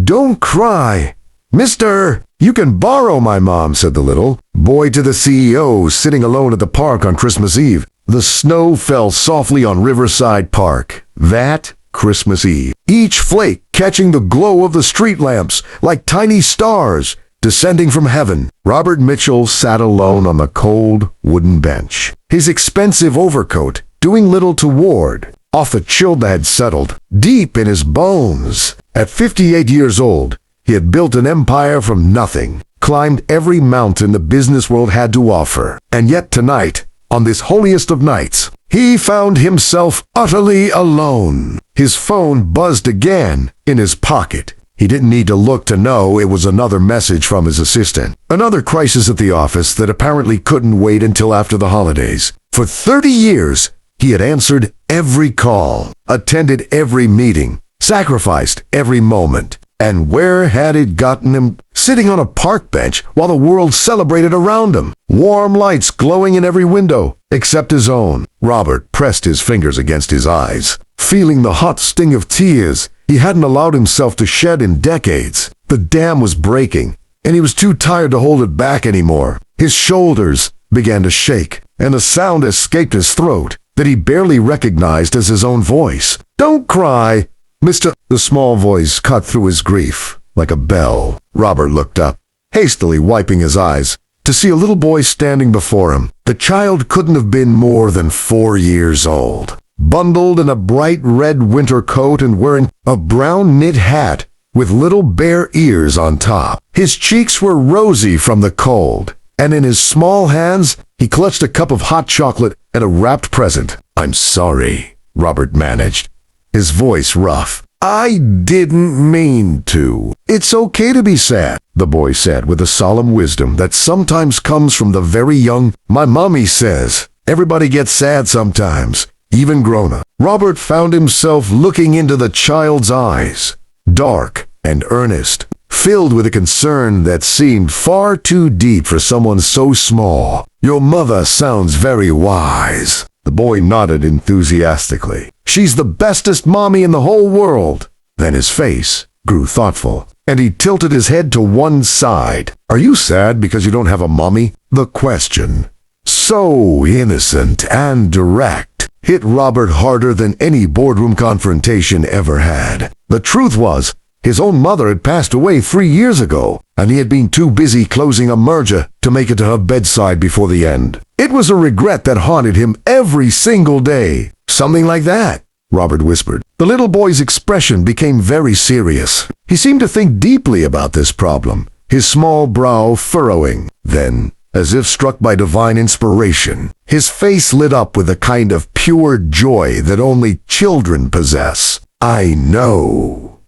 Don't cry. Mister, you can borrow my mom, said the little boy to the CEO sitting alone at the park on Christmas Eve. The snow fell softly on Riverside Park that Christmas Eve, each flake catching the glow of the street lamps like tiny stars descending from heaven. Robert Mitchell sat alone on the cold wooden bench, his expensive overcoat doing little to ward off the chill that had settled deep in his bones. At 58 years old, he had built an empire from nothing, climbed every mountain the business world had to offer, and yet tonight, on this holiest of nights, he found himself utterly alone. His phone buzzed again in his pocket. He didn't need to look to know it was another message from his assistant. Another crisis at the office that apparently couldn't wait until after the holidays. For 30 years, he had answered every call, attended every meeting, sacrificed every moment. And where had it gotten him? Sitting on a park bench while the world celebrated around him. Warm lights glowing in every window, except his own. Robert pressed his fingers against his eyes, feeling the hot sting of tears he hadn't allowed himself to shed in decades. The dam was breaking, and he was too tired to hold it back anymore. His shoulders began to shake, and a sound escaped his throat that he barely recognized as his own voice. "Don't cry, Mr." The small voice cut through his grief like a bell. Robert looked up, hastily wiping his eyes, to see a little boy standing before him. The child couldn't have been more than 4 years old, bundled in a bright red winter coat and wearing a brown knit hat with little bare ears on top. His cheeks were rosy from the cold, and in his small hands he clutched a cup of hot chocolate and a wrapped present. "I'm sorry," Robert managed, his voice rough. "I didn't mean to." "It's okay to be sad," the boy said with a solemn wisdom that sometimes comes from the very young. "My mommy says everybody gets sad sometimes, even grown-up." Robert found himself looking into the child's eyes, dark and earnest, filled with a concern that seemed far too deep for someone so small. "Your mother sounds very wise." The boy nodded enthusiastically. "She's the bestest mommy in the whole world." Then his face grew thoughtful, and he tilted his head to one side. "Are you sad because you don't have a mommy?" The question, so innocent and direct, hit Robert harder than any boardroom confrontation ever had. The truth was, his own mother had passed away 3 years ago, and he had been too busy closing a merger to make it to her bedside before the end. It was a regret that haunted him every single day. "Something like that," Robert whispered. The little boy's expression became very serious. He seemed to think deeply about this problem, his small brow furrowing. Then, as if struck by divine inspiration, his face lit up with a kind of pure joy that only children possess. "I know,"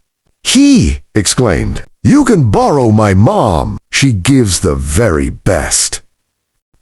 he exclaimed. "You can borrow my mom. She gives the very best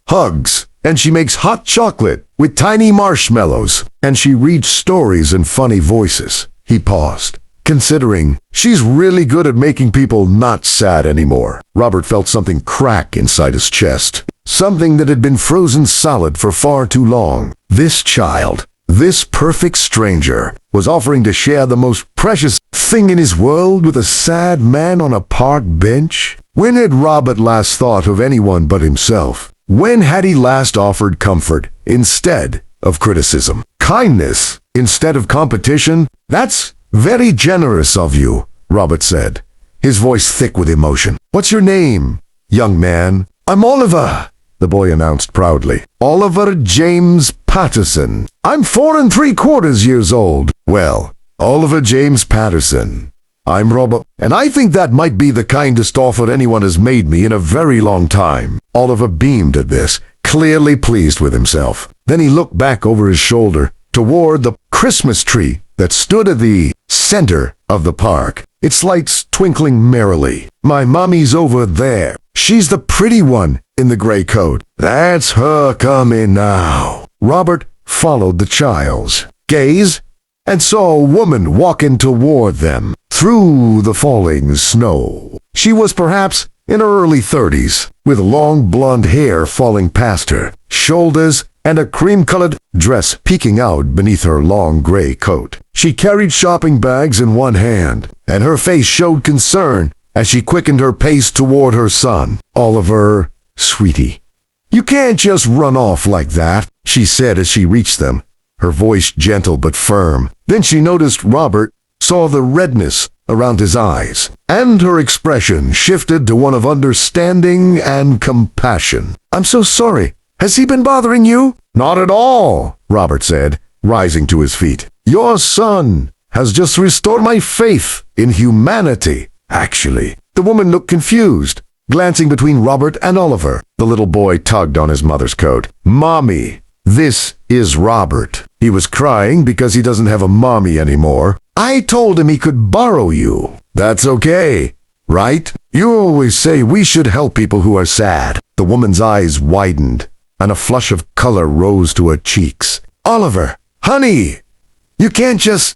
hugs, and she makes hot chocolate with tiny marshmallows, and she reads stories in funny voices." He paused, considering. "She's really good at making people not sad anymore." Robert felt something crack inside his chest, something that had been frozen solid for far too long. This child, this perfect stranger, was offering to share the most precious thing in his world with a sad man on a park bench? When had Robert last thought of anyone but himself? When had he last offered comfort instead of criticism? Kindness instead of competition? "That's very generous of you," Robert said, his voice thick with emotion. "What's your name, young man?" "I'm Oliver," the boy announced proudly. "Oliver James Patterson. I'm 4 3/4 years old." "Well, Oliver James Patterson. I'm Robert, and I think that might be the kindest offer anyone has made me in a very long time." Oliver beamed at this, clearly pleased with himself. Then he looked back over his shoulder toward the Christmas tree that stood at the center of the park, its lights twinkling merrily. "My mommy's over there. She's the pretty one in the gray coat. That's her coming now." Robert followed the child's gaze and saw a woman walking toward them through the falling snow. She was perhaps in her early 30s, with long blonde hair falling past her shoulders and a cream-colored dress peeking out beneath her long gray coat. She carried shopping bags in one hand, and her face showed concern as she quickened her pace toward her son. "Oliver, sweetie, you can't just run off like that," she said as she reached them, her voice gentle but firm. Then she noticed Robert, saw the redness around his eyes, and her expression shifted to one of understanding and compassion. "I'm so sorry. Has he been bothering you?" "Not at all," Robert said, rising to his feet. "Your son has just restored my faith in humanity, actually." The woman looked confused, glancing between Robert and Oliver. The little boy tugged on his mother's coat. "Mommy, this is Robert. He was crying because he doesn't have a mommy anymore. I told him he could borrow you. That's okay, right? You always say we should help people who are sad." The woman's eyes widened, and a flush of color rose to her cheeks. "Oliver, honey, you can't just—"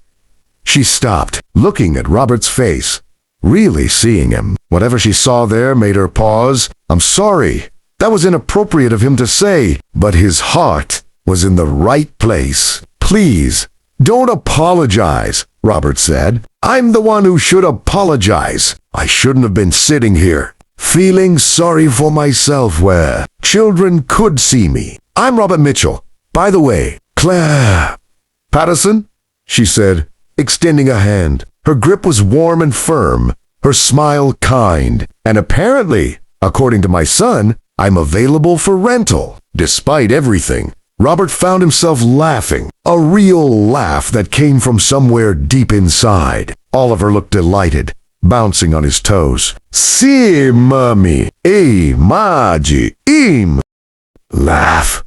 She stopped, looking at Robert's face, really seeing him. Whatever she saw there made her pause. "I'm sorry. That was inappropriate of him to say, but his heart was in the right place. Please, don't apologize," Robert said. "I'm the one who should apologize. I shouldn't have been sitting here, feeling sorry for myself where children could see me. I'm Robert Mitchell. By the way, Claire Patterson," she said, extending a hand. Her grip was warm and firm, her smile kind, and apparently, according to my son, I'm available for rental. Despite everything, Robert found himself laughing, a real laugh that came from somewhere deep inside. Oliver looked delighted, bouncing on his toes. "Si, mommy, magi, im." Laugh.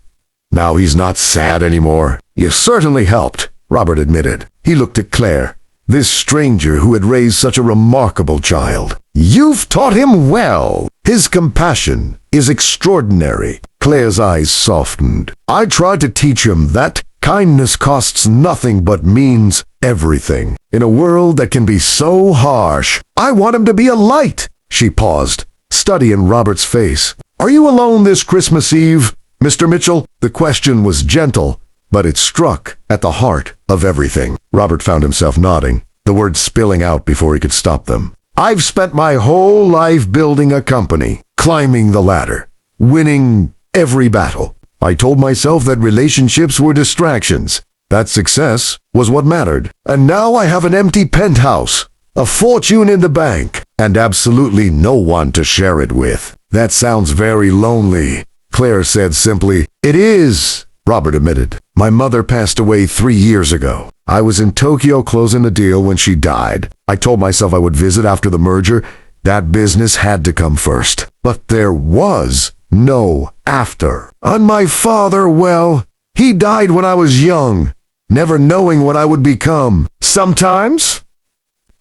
Now he's not sad anymore. "You certainly helped," Robert admitted. He looked at Claire, this stranger who had raised such a remarkable child. "You've taught him well. His compassion is extraordinary." Claire's eyes softened. "I tried to teach him that kindness costs nothing but means everything. In a world that can be so harsh, I want him to be a light." She paused, studying Robert's face. "Are you alone this Christmas Eve, Mr. Mitchell?" The question was gentle, but it struck at the heart of everything. Robert found himself nodding, the words spilling out before he could stop them. "I've spent my whole life building a company, climbing the ladder, winning every battle. I told myself that relationships were distractions, that success was what mattered. And now I have an empty penthouse, a fortune in the bank, and absolutely no one to share it with." "That sounds very lonely," Claire said simply. "It is," Robert admitted. "My mother passed away 3 years ago. I was in Tokyo closing a deal when she died. I told myself I would visit after the merger. That business had to come first. But there was no after. And my father, well, he died when I was young, never knowing what I would become. Sometimes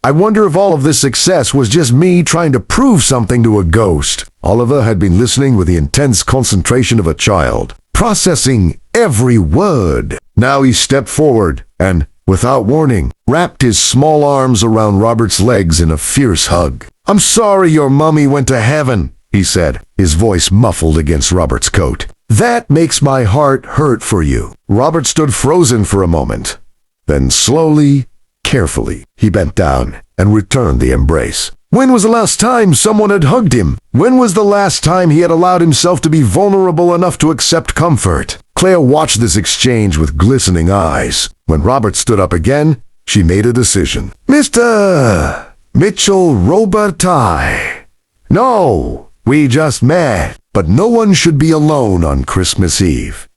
I wonder if all of this success was just me trying to prove something to a ghost." Oliver had been listening with the intense concentration of a child, processing every word. Now he stepped forward and, without warning, wrapped his small arms around Robert's legs in a fierce hug. "I'm sorry your mummy went to heaven," he said, his voice muffled against Robert's coat. "That makes my heart hurt for you." Robert stood frozen for a moment. Then slowly, carefully, he bent down and returned the embrace. When was the last time someone had hugged him? When was the last time he had allowed himself to be vulnerable enough to accept comfort? Claire watched this exchange with glistening eyes. When Robert stood up again, she made a decision. "Mr. Mitchell Robertai. No, we just met, but no one should be alone on Christmas Eve.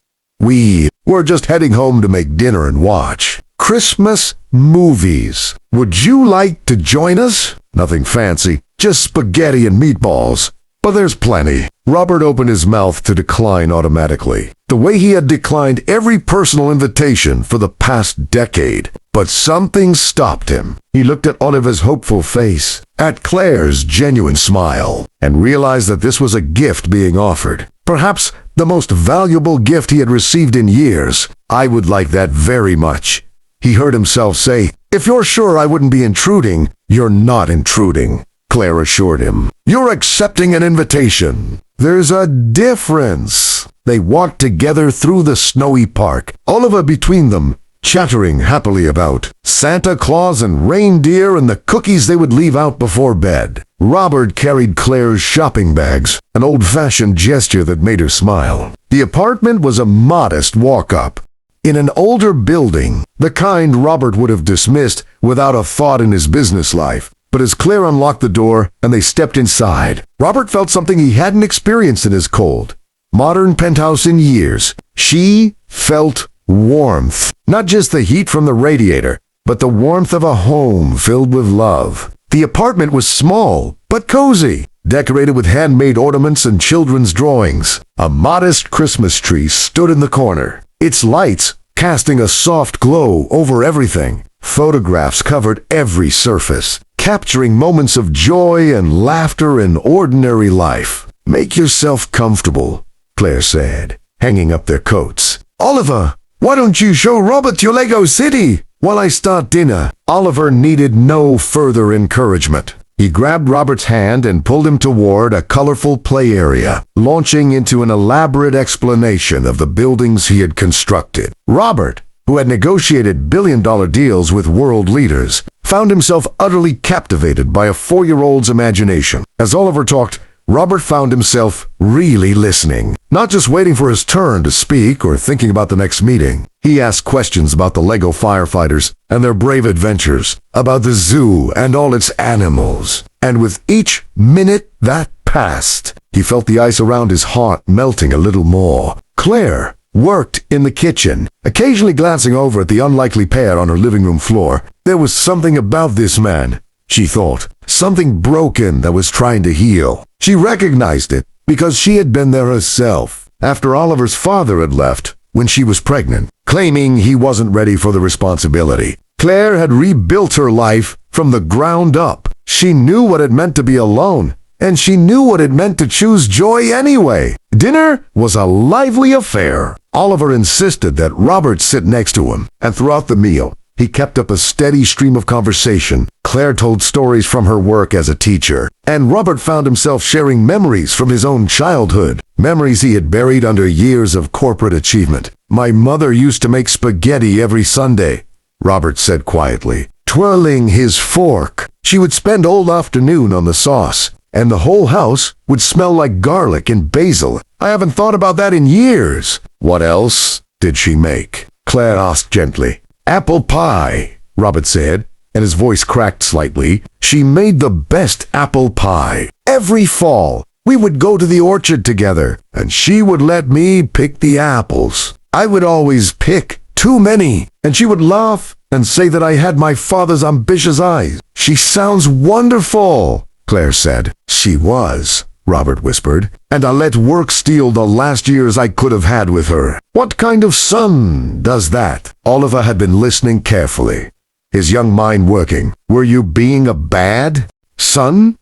We're just heading home to make dinner and watch Christmas movies. Would you like to join us? Nothing fancy, just spaghetti and meatballs, but there's plenty." Robert opened his mouth to decline automatically, the way he had declined every personal invitation for the past decade. But something stopped him. He looked at Oliver's hopeful face, at Claire's genuine smile, and realized that this was a gift being offered. Perhaps the most valuable gift he had received in years. "I would like that very much," he heard himself say. "If you're sure I wouldn't be intruding, you're not intruding." Claire assured him. "You're accepting an invitation. There's a difference." They walked together through the snowy park, Oliver between them, chattering happily about Santa Claus and reindeer and the cookies they would leave out before bed. Robert carried Claire's shopping bags, an old-fashioned gesture that made her smile. The apartment was a modest walk-up, in an older building, the kind Robert would have dismissed without a thought in his business life. But as Claire unlocked the door and they stepped inside, Robert felt something he hadn't experienced in his cold, modern penthouse in years. She felt warmth. Not just the heat from the radiator, but the warmth of a home filled with love. The apartment was small, but cozy, decorated with handmade ornaments and children's drawings. A modest Christmas tree stood in the corner, its lights casting a soft glow over everything. Photographs covered every surface, capturing moments of joy and laughter in ordinary life. "Make yourself comfortable," Claire said, hanging up their coats. "Oliver, why don't you show Robert your Lego city while I start dinner?" Oliver needed no further encouragement. He grabbed Robert's hand and pulled him toward a colorful play area, launching into an elaborate explanation of the buildings he had constructed. Robert, who had negotiated billion-dollar deals with world leaders, found himself utterly captivated by a 4-year-old's imagination. As Oliver talked, Robert found himself really listening, not just waiting for his turn to speak or thinking about the next meeting. He asked questions about the Lego firefighters and their brave adventures, about the zoo and all its animals. And with each minute that passed, he felt the ice around his heart melting a little more. Claire worked in the kitchen, occasionally glancing over at the unlikely pair on her living room floor. There was something about this man, she thought, something broken that was trying to heal. She recognized it because she had been there herself after Oliver's father had left when she was pregnant, claiming he wasn't ready for the responsibility. Claire had rebuilt her life from the ground up. She knew what it meant to be alone, and she knew what it meant to choose joy anyway. Dinner was a lively affair. Oliver insisted that Robert sit next to him, and throughout the meal, he kept up a steady stream of conversation. Claire told stories from her work as a teacher, and Robert found himself sharing memories from his own childhood, memories he had buried under years of corporate achievement. "My mother used to make spaghetti every Sunday," Robert said quietly, twirling his fork. "She would spend all afternoon on the sauce, and the whole house would smell like garlic and basil. I haven't thought about that in years." "What else did she make?" Claire asked gently. "Apple pie," Robert said, and his voice cracked slightly. "She made the best apple pie. Every fall, we would go to the orchard together, and she would let me pick the apples. I would always pick too many, and she would laugh and say that I had my father's ambitious eyes." "She sounds wonderful," Claire said. "She was," Robert whispered, "and I let work steal the last years I could have had with her." "What kind of son does that?" Oliver had been listening carefully, his young mind working. "Were you being a bad son?"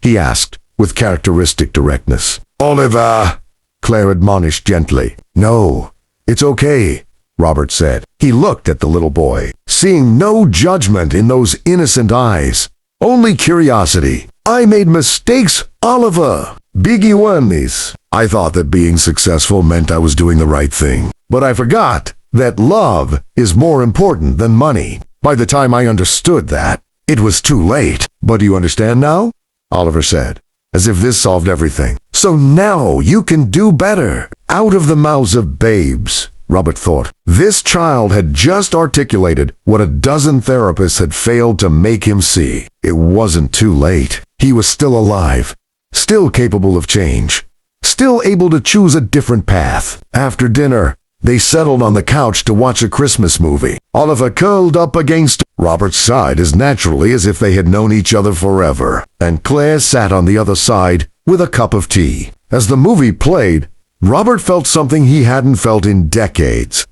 he asked with characteristic directness. "Oliver," Claire admonished gently. "No, it's okay," Robert said. He looked at the little boy, seeing no judgment in those innocent eyes, only curiosity. "I made mistakes, Oliver. Biggie ones. I thought that being successful meant I was doing the right thing. But I forgot that love is more important than money. By the time I understood that, it was too late." "But do you understand now?" Oliver said, as if this solved everything. "So now you can do better." Out of the mouths of babes, Robert thought. This child had just articulated what a dozen therapists had failed to make him see. It wasn't too late. He was still alive, still capable of change, still able to choose a different path. After dinner, they settled on the couch to watch a Christmas movie. Oliver curled up against Robert's side as naturally as if they had known each other forever, and Claire sat on the other side with a cup of tea. As the movie played, Robert felt something he hadn't felt in decades.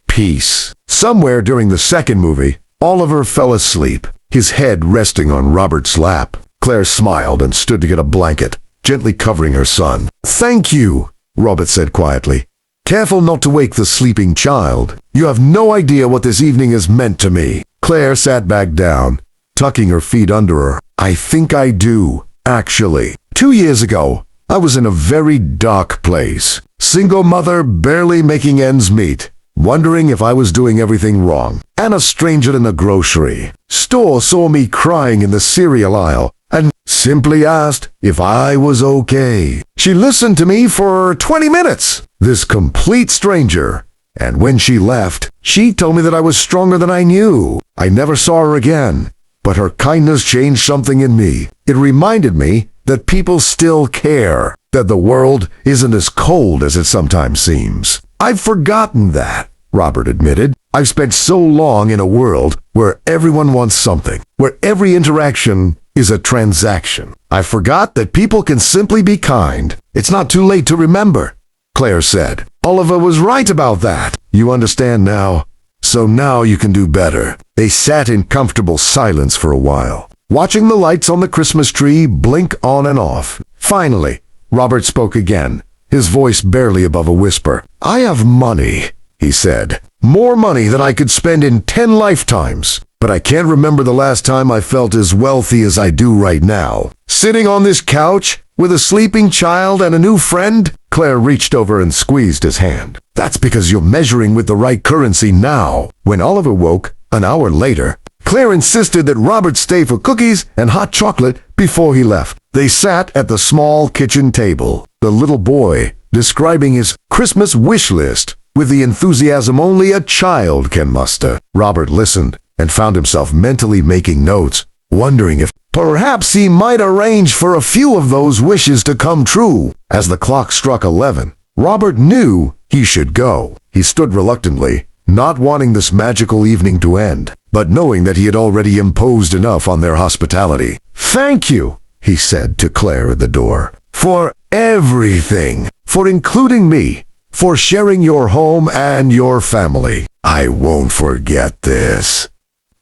Peace. Somewhere during the second movie, Oliver fell asleep, his head resting on Robert's lap. Claire smiled and stood to get a blanket, gently covering her son. "Thank you," Robert said quietly. "Careful not to wake the sleeping child. You have no idea what this evening has meant to me." Claire sat back down, tucking her feet under her. "I think I do, actually. 2 years ago, I was in a very dark place. Single mother, barely making ends meet, wondering if I was doing everything wrong. And a stranger in the grocery store saw me crying in the cereal aisle and simply asked if I was okay. She listened to me for 20 minutes, this complete stranger. And when she left, she told me that I was stronger than I knew. I never saw her again, but her kindness changed something in me. It reminded me that people still care, that the world isn't as cold as it sometimes seems. I've forgotten that," Robert admitted. "I've spent so long in a world where everyone wants something, where every interaction is a transaction. I forgot that people can simply be kind. It's not too late to remember," Claire said. "Oliver was right about that. You understand now, so now you can do better." They sat in comfortable silence for a while, watching the lights on the Christmas tree blink on and off. Finally, Robert spoke again, his voice barely above a whisper. "I have money," he said. "More money than I could spend in 10 lifetimes. But I can't remember the last time I felt as wealthy as I do right now. Sitting on this couch with a sleeping child and a new friend." Claire reached over and squeezed his hand. "That's because you're measuring with the right currency now." When Oliver woke, an hour later, Claire insisted that Robert stay for cookies and hot chocolate before he left. They sat at the small kitchen table, the little boy describing his Christmas wish list with the enthusiasm only a child can muster. Robert listened and found himself mentally making notes, wondering if perhaps he might arrange for a few of those wishes to come true. As the clock struck 11, Robert knew he should go. He stood reluctantly, not wanting this magical evening to end, but knowing that he had already imposed enough on their hospitality. "Thank you," he said to Claire at the door, "for everything, for including me, for sharing your home and your family. I won't forget this."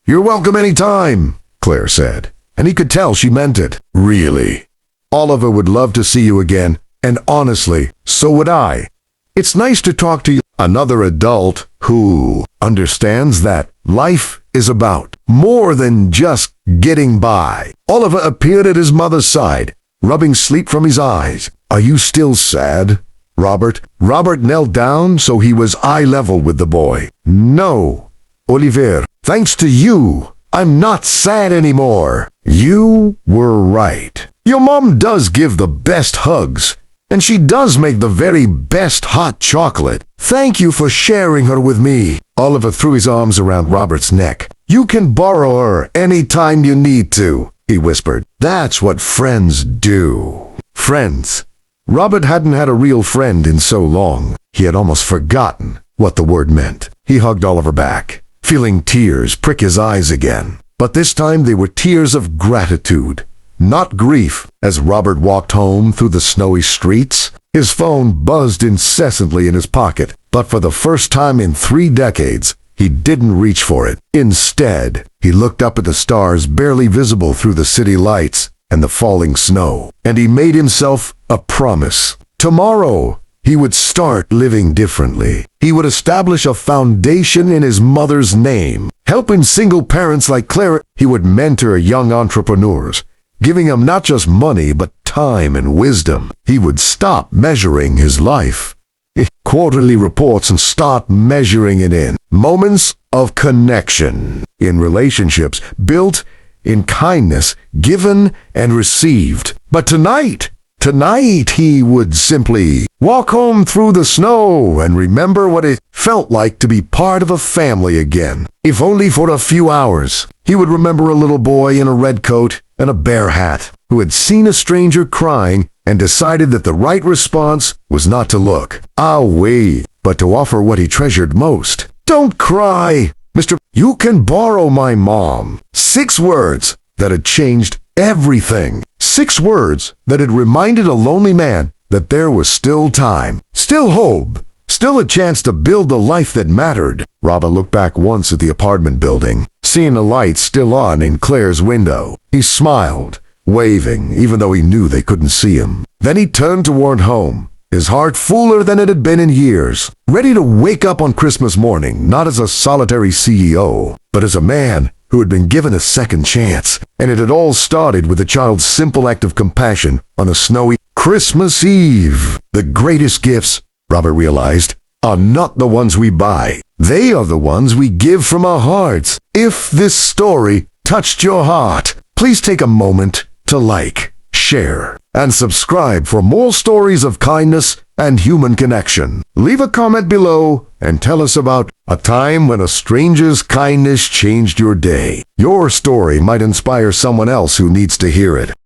"You're welcome any time," Claire said, and he could tell she meant it. "Really. Oliver would love to see you again, and honestly, so would I. It's nice to talk to you." Another adult who understands that life is about more than just getting by. Oliver appeared at his mother's side, rubbing sleep from his eyes. "Are you still sad, Robert?" Robert knelt down so he was eye level with the boy. "No, Oliver. Thanks to you, I'm not sad anymore. You were right. Your mom does give the best hugs, and she does make the very best hot chocolate. Thank you for sharing her with me." Oliver threw his arms around Robert's neck. "You can borrow her any time you need to," he whispered. "That's what friends do." Friends. Robert hadn't had a real friend in so long. He had almost forgotten what the word meant. He hugged Oliver back, feeling tears prick his eyes again. But this time they were tears of gratitude, not grief. As Robert walked home through the snowy streets, his phone buzzed incessantly in his pocket. But for the first time in 3 decades, he didn't reach for it. Instead, he looked up at the stars barely visible through the city lights and the falling snow. And he made himself a promise. Tomorrow, he would start living differently. He would establish a foundation in his mother's name. Helping single parents like Claire, he would mentor young entrepreneurs, giving them not just money, but time and wisdom. He would stop measuring his life in quarterly reports and start measuring it in moments of connection, in relationships built in kindness, given and received. But tonight he would simply walk home through the snow and remember what it felt like to be part of a family again, if only for a few hours. He would remember a little boy in a red coat and a bear hat who had seen a stranger crying and decided that the right response was not to look away, but to offer what he treasured most. "Don't cry, Mr. You can borrow my mom." 6 words that had changed everything. 6 words that had reminded a lonely man that there was still time, still hope, still a chance to build the life that mattered. Robert looked back once at the apartment building, seeing the lights still on in Claire's window. He smiled, waving, even though he knew they couldn't see him. Then he turned toward home, his heart fuller than it had been in years, ready to wake up on Christmas morning, not as a solitary CEO, but as a man who had been given a second chance, and it had all started with a child's simple act of compassion on a snowy Christmas Eve. The greatest gifts, Robert realized, are not the ones we buy. They are the ones we give from our hearts. If this story touched your heart, please take a moment to like, share, and subscribe for more stories of kindness and human connection. Leave a comment below and tell us about a time when a stranger's kindness changed your day. Your story might inspire someone else who needs to hear it.